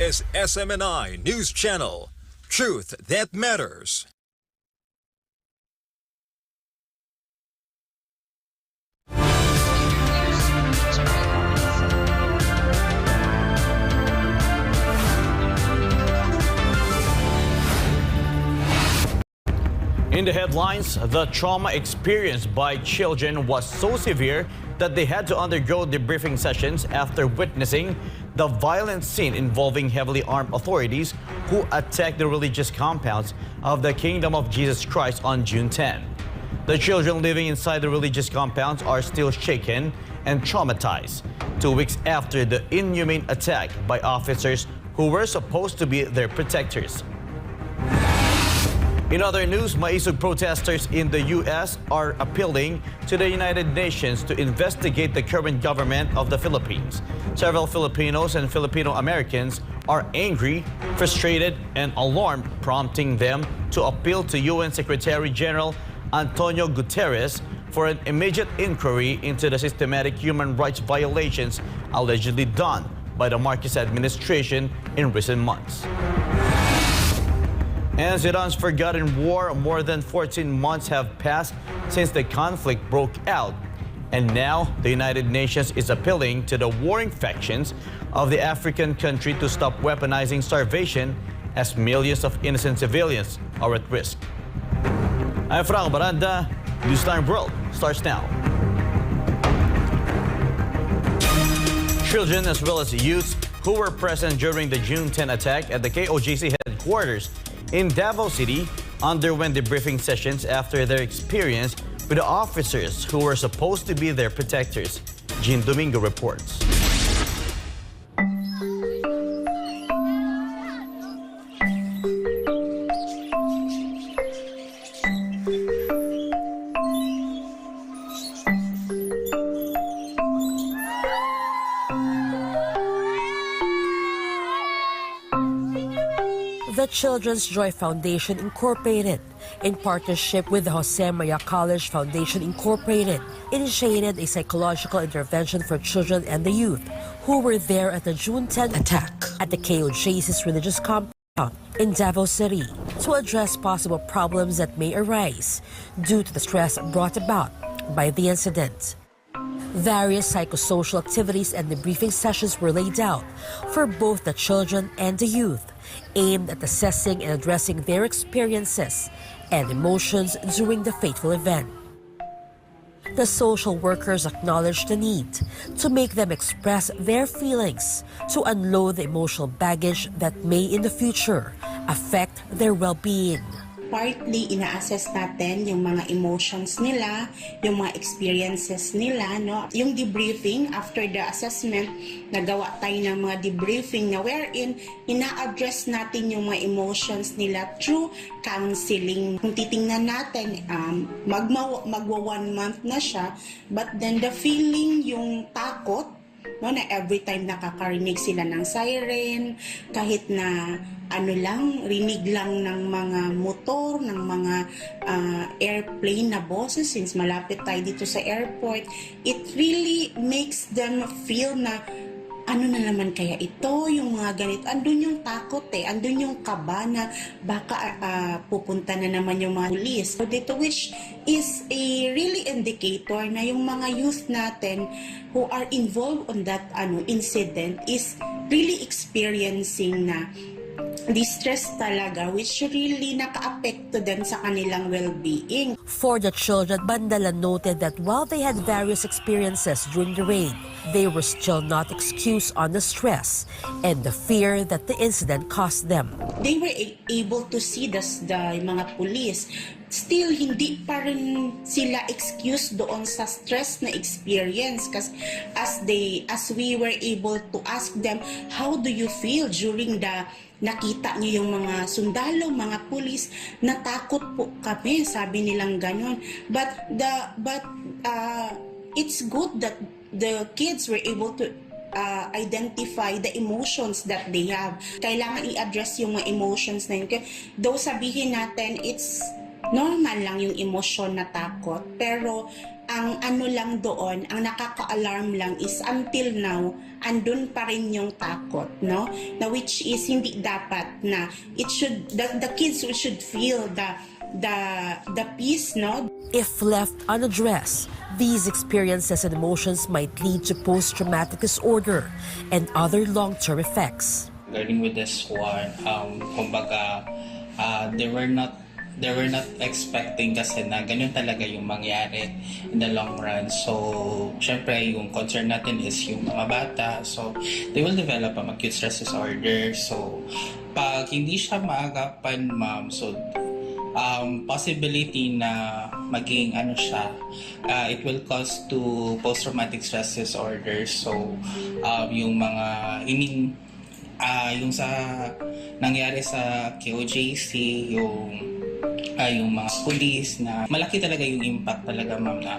is SMNI News Channel. Truth that matters. In the headlines, the trauma experienced by children was so severe that they had to undergo debriefing sessions after witnessing the violent scene involving heavily armed authorities who attacked the religious compounds of the Kingdom of Jesus Christ on June 10. The children living inside the religious compounds are still shaken and traumatized 2 weeks after the inhumane attack by officers who were supposed to be their protectors. In other news, Maisug protesters in the U.S. are appealing to the United Nations to investigate the current government of the Philippines. Several Filipinos and Filipino Americans are angry, frustrated, and alarmed, prompting them to appeal to UN Secretary General Antonio Guterres for an immediate inquiry into the systematic human rights violations allegedly done by the Marcos administration in recent months. And Sudan's forgotten war, more than 14 months have passed since the conflict broke out. And now the United Nations is appealing to the warring factions of the African country to stop weaponizing starvation as millions of innocent civilians are at risk. I'm Franco Baranda, Newsline World starts now. Children as well as youths who were present during the June 10 attack at the KOJC headquarters in Davao City underwent debriefing sessions after their experience with the officers who were supposed to be their protectors. Jean Domingo reports. The Children's Joy Foundation Incorporated, in partnership with the Jose Maria College Foundation Incorporated, initiated a psychological intervention for children and the youth who were there at the June 10 attack at the KOJC's religious compound in Davao City to address possible problems that may arise due to the stress brought about by the incident. Various psychosocial activities and debriefing sessions were laid out for both the children and the youth, aimed at assessing and addressing their experiences and emotions during the fateful event. The social workers acknowledged the need to make them express their feelings to unload the emotional baggage that may in the future affect their well-being. Partly, ina-assess natin yung mga emotions nila, yung mga experiences nila, no? Yung debriefing, after the assessment, nagawa tayo ng mga debriefing na wherein ina-address natin yung mga emotions nila through counseling. Kung titingnan natin, magwa 1 month na siya, but then the feeling, yung takot, no, na every time nakakarinig sila ng siren, kahit na rinig lang ng mga motor, ng mga airplane na boses, since malapit tayo dito sa airport, it really makes them feel na ano na naman kaya ito, yung mga ganito. Andun yung takot andun yung kaba na baka pupunta na naman yung mga pulis. So dito, which is a really indicator na yung mga youth natin who are involved on that incident is really experiencing na distress talaga, which really naka-apekto din sa kanilang well-being. For the children, Bandala noted that while they had various experiences during the raid, they were still not excused on the stress and the fear that the incident caused them. They were able to see the mga pulis. Still, hindi pa rin sila excuse doon sa stress na experience. Kasi as we were able to ask them, how do you feel during the nakita niyo yung mga sundalo, mga pulis, natakot po kami, sabi nilang ganun. But it's good that the kids were able to identify the emotions that they have. Kailangan i-address yung mga emotions na yun. Though sabihin natin, it's normal lang yung emosyon na takot, pero ang ano lang doon, ang nakaka-alarm lang is until now, andun pa rin yung takot, no? Na which is hindi dapat na the kids should feel the peace, no? If left unaddressed, these experiences and emotions might lead to post-traumatic disorder and other long-term effects. Regarding with this one, kumbaga, they were not expecting kasi na ganun talaga yung mangyari in the long run. So, syempre, yung concern natin is yung mga bata. So, they will develop an acute stress disorder. So, pag hindi siya maagapan, ma'am, so, possibility na maging ano siya, it will cause to post-traumatic stress disorder. So, yung mga, yung sa nangyari sa KOJC, yung mga police na malaki talaga yung impact talaga, ma'am, na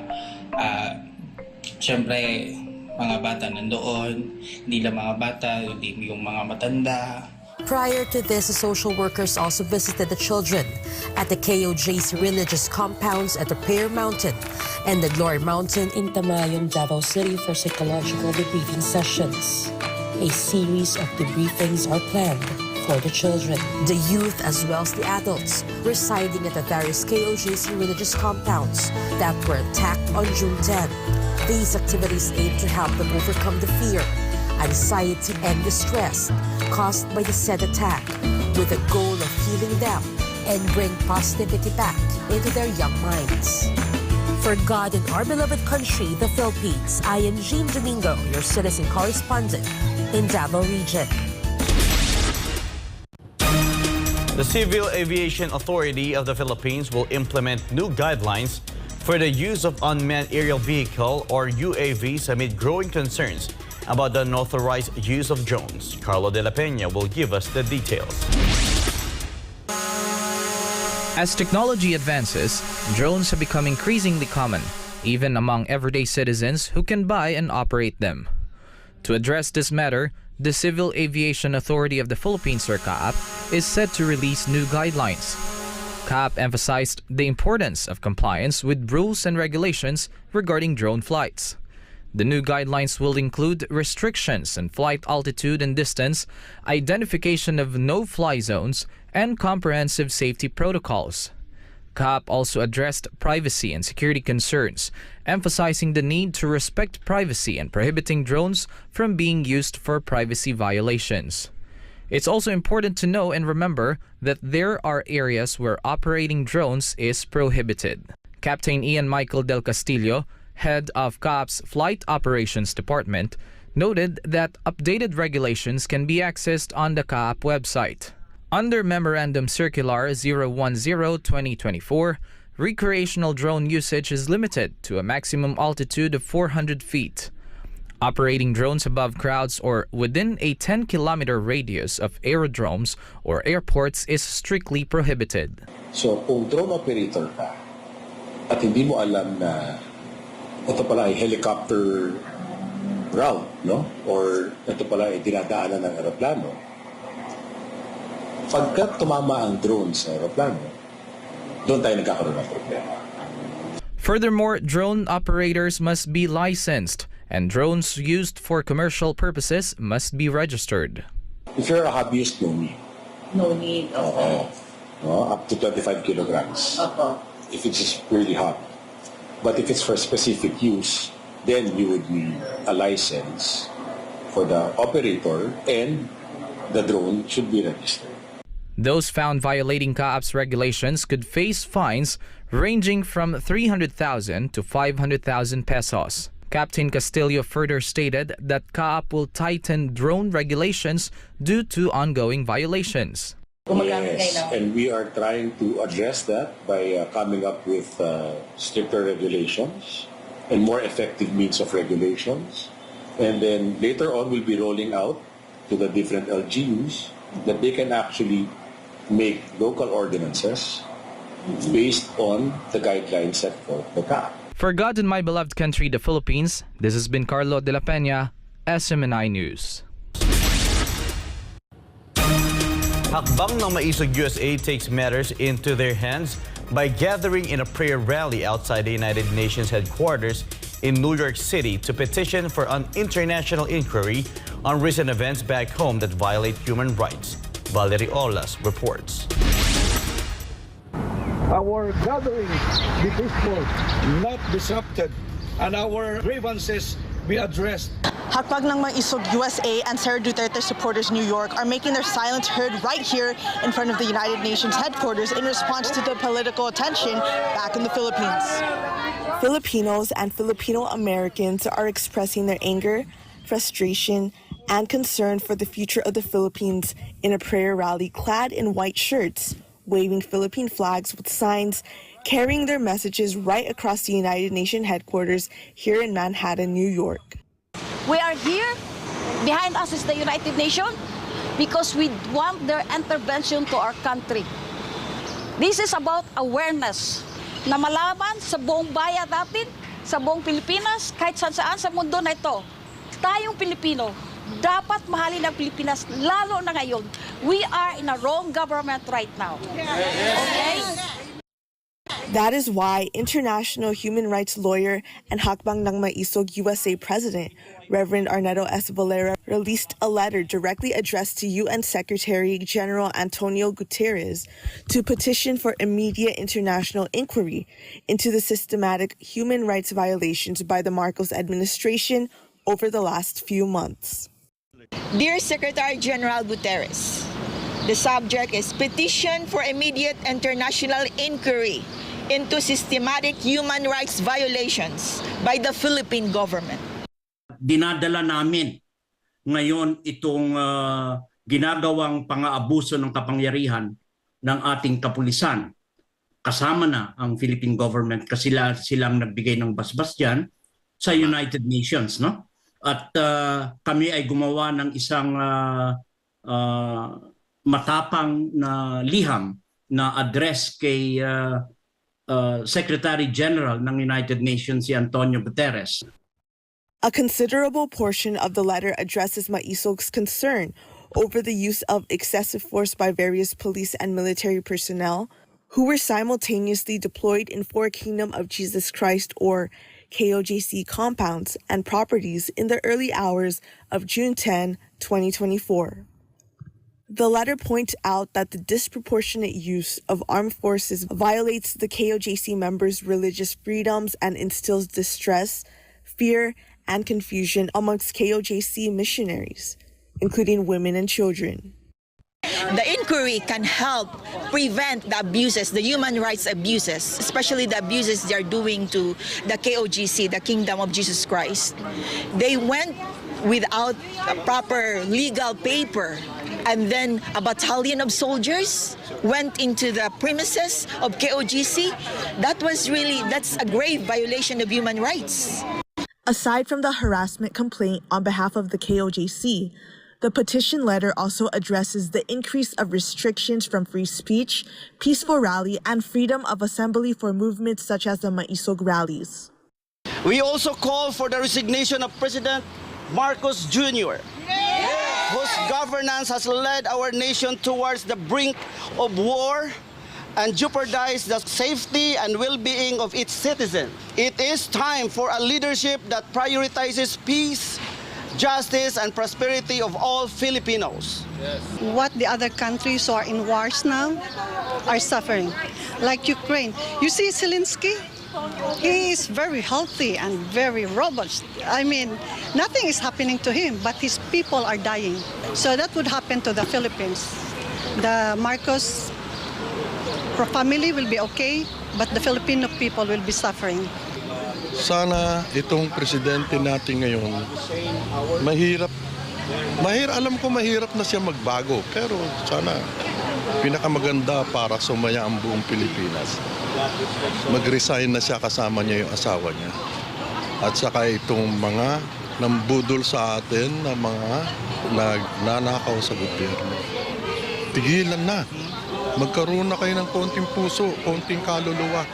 syempre mga bata nandoon, hindi lang mga bata, hindi yung mga matanda. Prior to this, the social workers also visited the children at the KOJC religious compounds at the Prayer Mountain and the Glory Mountain in Tamayon, Davao City for psychological debriefing sessions. A series of debriefings are planned for the children, the youth as well as the adults residing at the various KOJC religious compounds that were attacked on June 10. These activities aim to help them overcome the fear, anxiety, and distress caused by the said attack, with the goal of healing them and bring positivity back into their young minds. For God and our beloved country, the Philippines, I am Jean Domingo, your citizen correspondent in Davao Region. The Civil Aviation Authority of the Philippines will implement new guidelines for the use of unmanned aerial vehicle or UAVs amid growing concerns about the unauthorized use of drones. Carlo de la Peña will give us the details. As technology advances, drones have become increasingly common, even among everyday citizens who can buy and operate them. To address this matter, the Civil Aviation Authority of the Philippines, or CAAP, is set to release new guidelines. CAAP emphasized the importance of compliance with rules and regulations regarding drone flights. The new guidelines will include restrictions on flight altitude and distance, identification of no-fly zones, and comprehensive safety protocols. CAAP also addressed privacy and security concerns, emphasizing the need to respect privacy and prohibiting drones from being used for privacy violations. It's also important to know and remember that there are areas where operating drones is prohibited. Captain Ian Michael Del Castillo, head of CAAP's Flight Operations Department, noted that updated regulations can be accessed on the CAAP website. Under Memorandum Circular 010-2024, recreational drone usage is limited to a maximum altitude of 400 feet. Operating drones above crowds or within a 10-kilometer radius of aerodromes or airports is strictly prohibited. So kung drone operator ka at hindi mo alam na ito pala ay helicopter route, no? Or ito pala ay dinadaanan ng aeroplano, pagka tumama ang drone sa aeroplano, doon tayo nagkakaroon ng problema. Furthermore, drone operators must be licensed, and drones used for commercial purposes must be registered. If you're a hobbyist, no need. No need, okay. No, up to 25 kilograms. If it's just really hot. But if it's for specific use, then you would need a license for the operator, and the drone should be registered. Those found violating CAAP's regulations could face fines ranging from 300,000 to 500,000 pesos. Captain Castillo further stated that CAAP will tighten drone regulations due to ongoing violations. Yes, and we are trying to address that by coming up with stricter regulations and more effective means of regulations. And then later on, we'll be rolling out to the different LGUs that they can actually make local ordinances based on the guidelines set for the CAAP. For God and my beloved country, the Philippines, this has been Carlo de la Peña, SMNI News. Hakbang ng Maisug USA takes matters into their hands by gathering in a prayer rally outside the United Nations headquarters in New York City to petition for an international inquiry on recent events back home that violate human rights. Valerie Olas reports. Our gatherings be peaceful, not disrupted, and our grievances be addressed. Hakbang ng Maisug USA and Sara Duterte supporters in New York are making their silence heard right here in front of the United Nations headquarters in response to the political tension back in the Philippines. Filipinos and Filipino Americans are expressing their anger, frustration, and concern for the future of the Philippines in a prayer rally clad in white shirts, waving Philippine flags with signs, carrying their messages right across the United Nations headquarters here in Manhattan, New York. We are here, behind us is the United Nations, because we want their intervention to our country. This is about awareness, na malaman sa buong bayan natin, sa buong Pilipinas, kahit saan sa mundo na ito. Tayong Pilipino, dapat mahalin ang Pilipinas, lalo na ngayon. We are in a wrong government right now. Okay? That is why international human rights lawyer and Hakbang ng Maisug USA president, Reverend Arnedo S. Valera, released a letter directly addressed to UN Secretary General Antonio Guterres to petition for immediate international inquiry into the systematic human rights violations by the Marcos administration over the last few months. Dear Secretary General Guterres, the subject is petition for immediate international inquiry into systematic human rights violations by the Philippine government. Dinadala namin ngayon itong ginagawang pang-aabuso ng kapangyarihan ng ating kapulisan. Kasama na ang Philippine government kasi silang nagbigay ng basbas dyan sa United Nations, no? At kami ay gumawa ng isang matapang na liham na address kay Secretary General ng United Nations si Antonio Guterres. A considerable portion of the letter addresses Maisug's concern over the use of excessive force by various police and military personnel who were simultaneously deployed in Four Kingdom of Jesus Christ or KOJC compounds and properties in the early hours of June 10, 2024. The letter points out that the disproportionate use of armed forces violates the KOJC members' religious freedoms and instills distress, fear, and confusion amongst KOJC missionaries, including women and children. The inquiry can help prevent the abuses, the human rights abuses, especially the abuses they are doing to the KOJC, the Kingdom of Jesus Christ. They went without a proper legal paper, and then a battalion of soldiers went into the premises of KOJC. That's a grave violation of human rights. Aside from the harassment complaint on behalf of the KOJC, the petition letter also addresses the increase of restrictions from free speech, peaceful rally, and freedom of assembly for movements such as the Maisug rallies. We also call for the resignation of President Marcos Jr., whose governance has led our nation towards the brink of war and jeopardized the safety and well-being of its citizens. It is time for a leadership that prioritizes peace, justice, and prosperity of all Filipinos. Yes. What the other countries who are in wars now are suffering, like Ukraine. You see Zelensky? He is very healthy and very robust. I mean, nothing is happening to him, but his people are dying. So that would happen to the Philippines. The Marcos family will be okay, but the Filipino people will be suffering. Sana itong presidente natin ngayon, alam ko mahirap na siya magbago, pero sana pinakamaganda para sumaya ang buong Pilipinas. Mag-resign na siya, kasama niya yung asawa niya. At saka itong mga nambudol sa atin na mga nagnanakaw sa gobyerno. Tigilan na. Magkaroon na kayo ng konting puso, konting kaluluwa.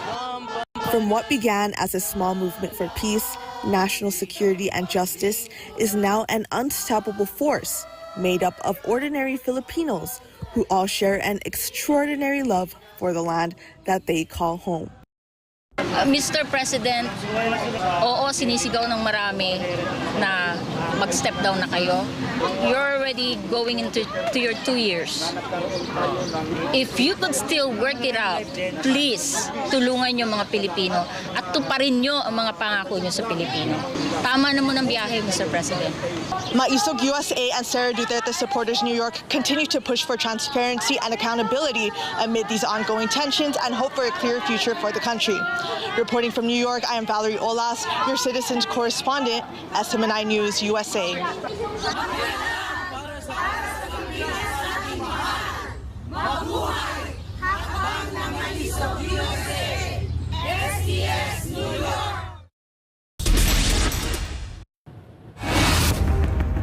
From what began as a small movement for peace, national security, and justice is now an unstoppable force made up of ordinary Filipinos who all share an extraordinary love for the land that they call home. Mr. President, oo, sinisigaw ng marami na mag-step down na kayo. You're already going into your 2 years. If you could still work it out, please, tulungan yung mga Pilipino at tuparin nyo ang mga pangako nyo sa Pilipino. Tama na mo ng biyahe, Mr. President. Maisug USA and Sara Duterte supporters in New York continue to push for transparency and accountability amid these ongoing tensions and hope for a clear future for the country. Reporting from New York, I am Valerie Olas, your Citizens correspondent, SMNI News USA.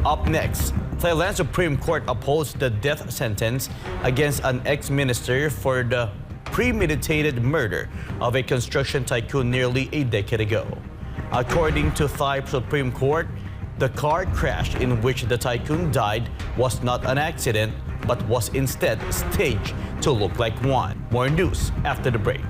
Up next, Thailand Supreme Court upholds the death sentence against an ex-minister for the premeditated murder of a construction tycoon nearly a decade ago. According to Thai Supreme Court, the car crash in which the tycoon died was not an accident, but was instead staged to look like one. More news after the break.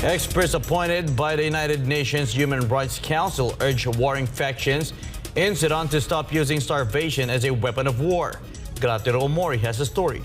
Experts appointed by the United Nations Human Rights Council urge warring factions in Sudan to stop using starvation as a weapon of war. Gratero Mori has a story.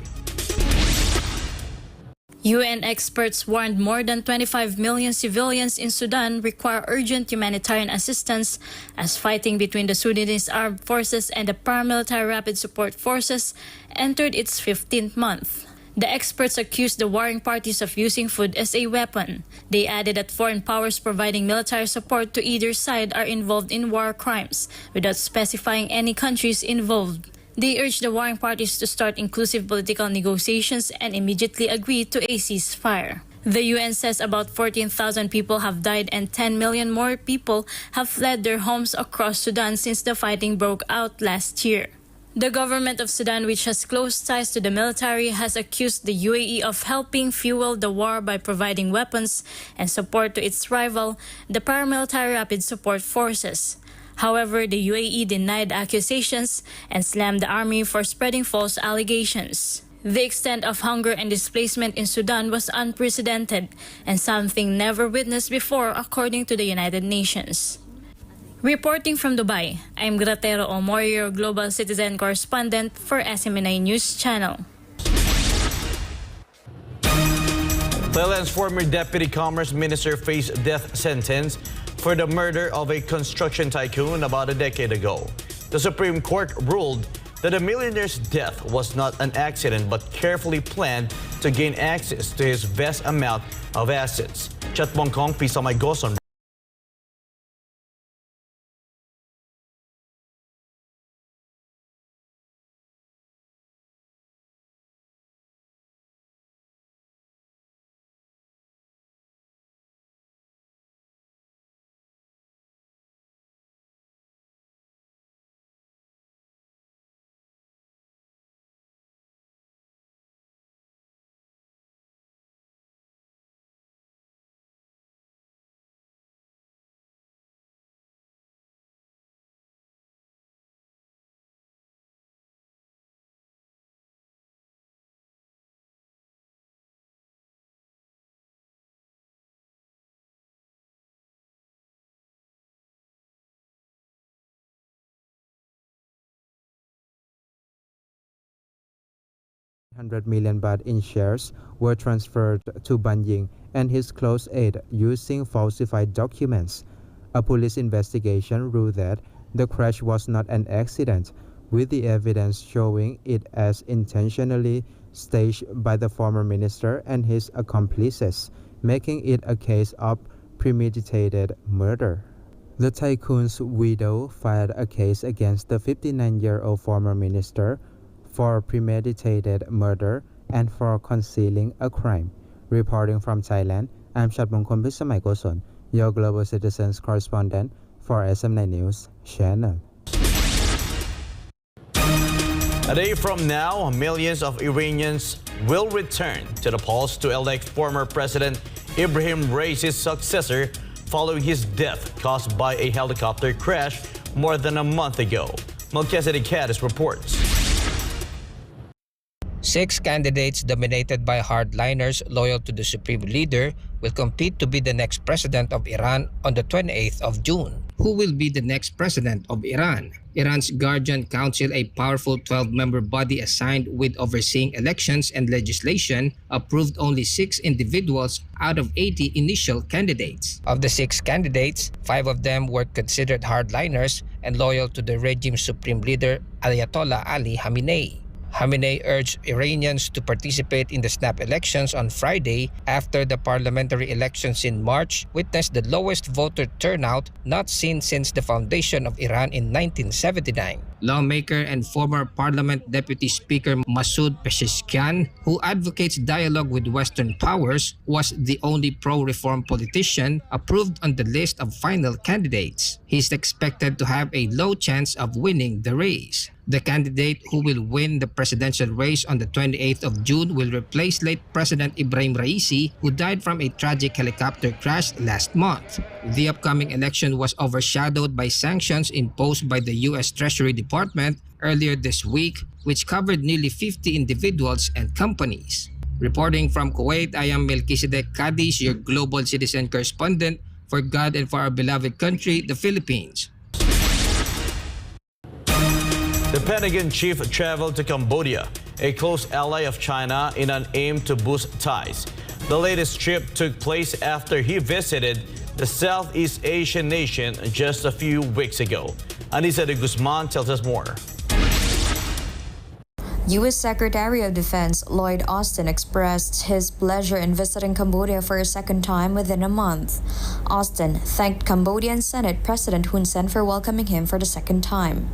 UN experts warned more than 25 million civilians in Sudan require urgent humanitarian assistance as fighting between the Sudanese armed forces and the paramilitary rapid support forces entered its 15th month. The experts accused the warring parties of using food as a weapon. They added that foreign powers providing military support to either side are involved in war crimes, without specifying any countries involved. They urged the warring parties to start inclusive political negotiations and immediately agree to a ceasefire. The UN says about 14,000 people have died and 10 million more people have fled their homes across Sudan since the fighting broke out last year. The government of Sudan, which has close ties to the military, has accused the UAE of helping fuel the war by providing weapons and support to its rival, the paramilitary rapid support forces. However, the UAE denied accusations and slammed the army for spreading false allegations. The extent of hunger and displacement in Sudan was unprecedented and something never witnessed before, according to the United Nations. Reporting from Dubai, I'm Gratero Omor, your Global Citizen correspondent for SMNI News Channel. Thailand's former Deputy Commerce Minister faced death sentence for the murder of a construction tycoon about a decade ago. The Supreme Court ruled that the millionaire's death was not an accident but carefully planned to gain access to his vast amount of assets. Chat Bongkong, Pisa May Goson. $100 million baht in shares were transferred to Ban Ying and his close aide using falsified documents. A police investigation ruled that the crash was not an accident, with the evidence showing it as intentionally staged by the former minister and his accomplices, making it a case of premeditated murder. The tycoon's widow filed a case against the 59-year-old former minister for premeditated murder and for concealing a crime. Reporting from Thailand, I'm Shatmongkol Bisamaikoson, your Global Citizens correspondent for SM9 News Channel. A day from now, millions of Iranians will return to the polls to elect former President Ibrahim Raisi's successor following his death caused by a helicopter crash more than a month ago. Melchizedek Cadis reports. 6 candidates dominated by hardliners loyal to the supreme leader will compete to be the next president of Iran on the 28th of June. Who will be the next president of Iran? Iran's Guardian Council, a powerful 12-member body assigned with overseeing elections and legislation, approved only 6 individuals out of 80 initial candidates. Of the 6 candidates, 5 of them were considered hardliners and loyal to the regime's supreme leader, Ayatollah Ali Khamenei. Khamenei urged Iranians to participate in the snap elections on Friday after the parliamentary elections in March witnessed the lowest voter turnout not seen since the foundation of Iran in 1979. Lawmaker and former Parliament Deputy Speaker Masoud Pezeshkian, who advocates dialogue with Western powers, was the only pro-reform politician approved on the list of final candidates. He is expected to have a low chance of winning the race. The candidate who will win the presidential race on the 28th of June will replace late President Ibrahim Raisi, who died from a tragic helicopter crash last month. The upcoming election was overshadowed by sanctions imposed by the U.S. Treasury Department earlier this week, which covered nearly 50 individuals and companies. Reporting from Kuwait, I am Melchizedek Cadis, your global citizen correspondent for God and for our beloved country, the Philippines. The Pentagon chief traveled to Cambodia, a close ally of China, in an aim to boost ties. The latest trip took place after he visited the Southeast Asian nation just a few weeks ago. Anissa de Guzman tells us more. U.S. Secretary of Defense Lloyd Austin expressed his pleasure in visiting Cambodia for a second time within a month. Austin thanked Cambodian Senate President Hun Sen for welcoming him for the second time.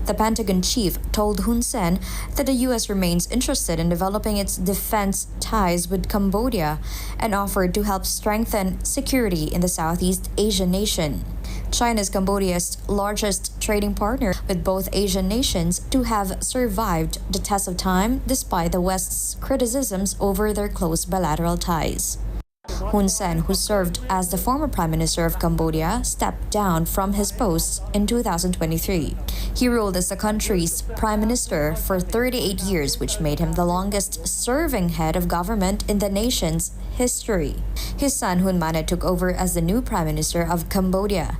The Pentagon chief told Hun Sen that the U.S. remains interested in developing its defense ties with Cambodia and offered to help strengthen security in the Southeast Asian nation. China is Cambodia's largest trading partner, with both Asian nations to have survived the test of time despite the West's criticisms over their close bilateral ties. Hun Sen, who served as the former Prime Minister of Cambodia, stepped down from his post in 2023. He ruled as the country's Prime Minister for 38 years, which made him the longest-serving head of government in the nation's history. His son, Hun Manet, took over as the new Prime Minister of Cambodia.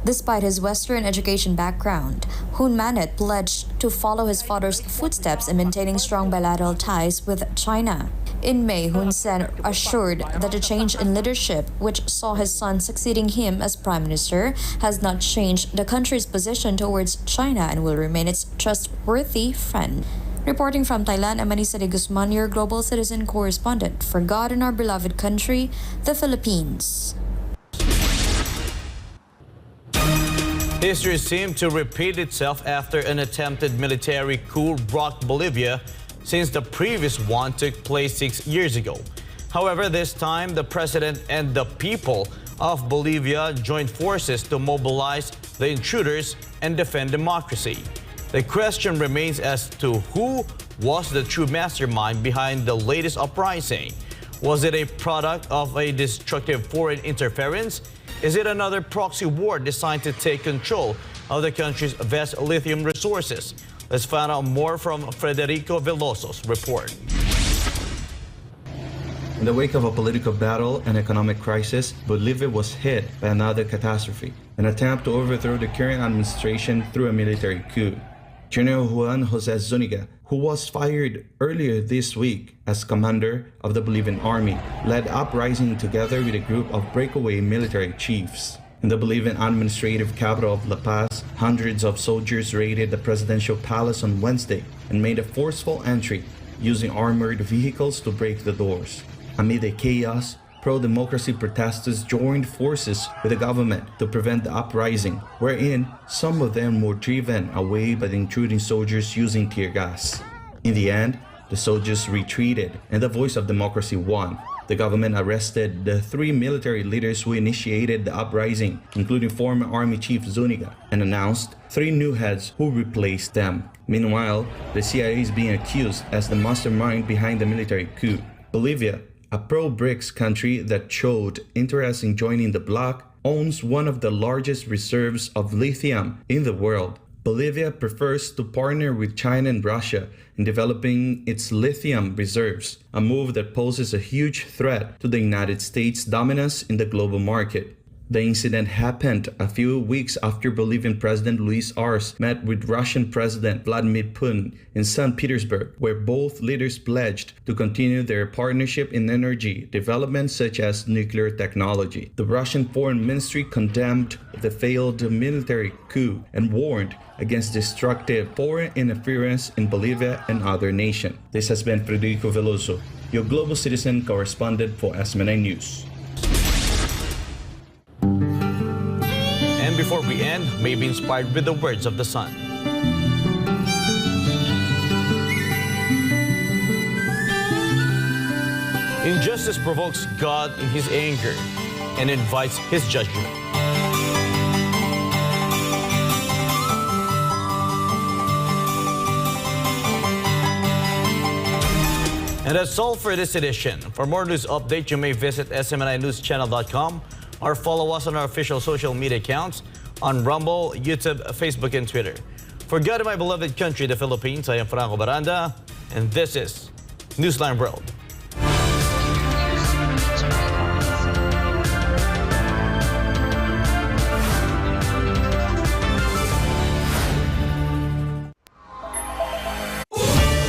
Despite his Western education background, Hun Manet pledged to follow his father's footsteps in maintaining strong bilateral ties with China. In May, Hun Sen assured that the change in leadership, which saw his son succeeding him as Prime Minister, has not changed the country's position towards China and will remain its trustworthy friend. Reporting from Thailand, I'm Anissa de Guzman, your global citizen correspondent for God and our beloved country, the Philippines. History seemed to repeat itself after an attempted military coup rocked Bolivia since the previous one took place 6 years ago. However, this time, the president and the people of Bolivia joined forces to mobilize the intruders and defend democracy. The question remains as to who was the true mastermind behind the latest uprising. Was it a product of a destructive foreign interference? Is it another proxy war designed to take control of the country's vast lithium resources? Let's find out more from Federico Veloso's report. In the wake of a political battle and economic crisis, Bolivia was hit by another catastrophe, an attempt to overthrow the current administration through a military coup. General Juan Jose Zuniga, who was fired earlier this week as commander of the Bolivian army, led uprising together with a group of breakaway military chiefs. In the Bolivian administrative capital of La Paz, hundreds of soldiers raided the presidential palace on Wednesday and made a forceful entry using armored vehicles to break the doors. Amid the chaos, pro-democracy protesters joined forces with the government to prevent the uprising, wherein some of them were driven away by the intruding soldiers using tear gas. In the end, the soldiers retreated and the voice of democracy won. The government arrested the 3 military leaders who initiated the uprising, including former Army Chief Zuniga, and announced 3 new heads who replaced them. Meanwhile, the CIA is being accused as the mastermind behind the military coup. Bolivia, a pro-BRICS country that showed interest in joining the bloc, owns one of the largest reserves of lithium in the world. Bolivia prefers to partner with China and Russia in developing its lithium reserves, a move that poses a huge threat to the United States' dominance in the global market. The incident happened a few weeks after Bolivian President Luis Arce met with Russian President Vladimir Putin in St. Petersburg, where both leaders pledged to continue their partnership in energy development such as nuclear technology. The Russian Foreign Ministry condemned the failed military coup and warned against destructive foreign interference in Bolivia and other nations. This has been Federico Veloso, your global citizen correspondent for SMNI News. And before we end, may be inspired with the words of the sun. Injustice provokes God in his anger and invites his judgment. And that's all for this edition. For more news updates, you may visit smninewschannel.com or follow us on our official social media accounts on Rumble, YouTube, Facebook, and Twitter. For God and my beloved country, the Philippines, I am Franco Baranda, and this is Newsline World.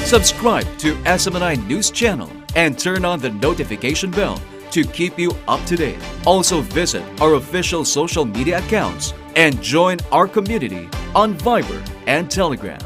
Subscribe to SMNI News Channel and turn on the notification bell to keep you up to date. Also visit our official social media accounts and join our community on Viber and Telegram.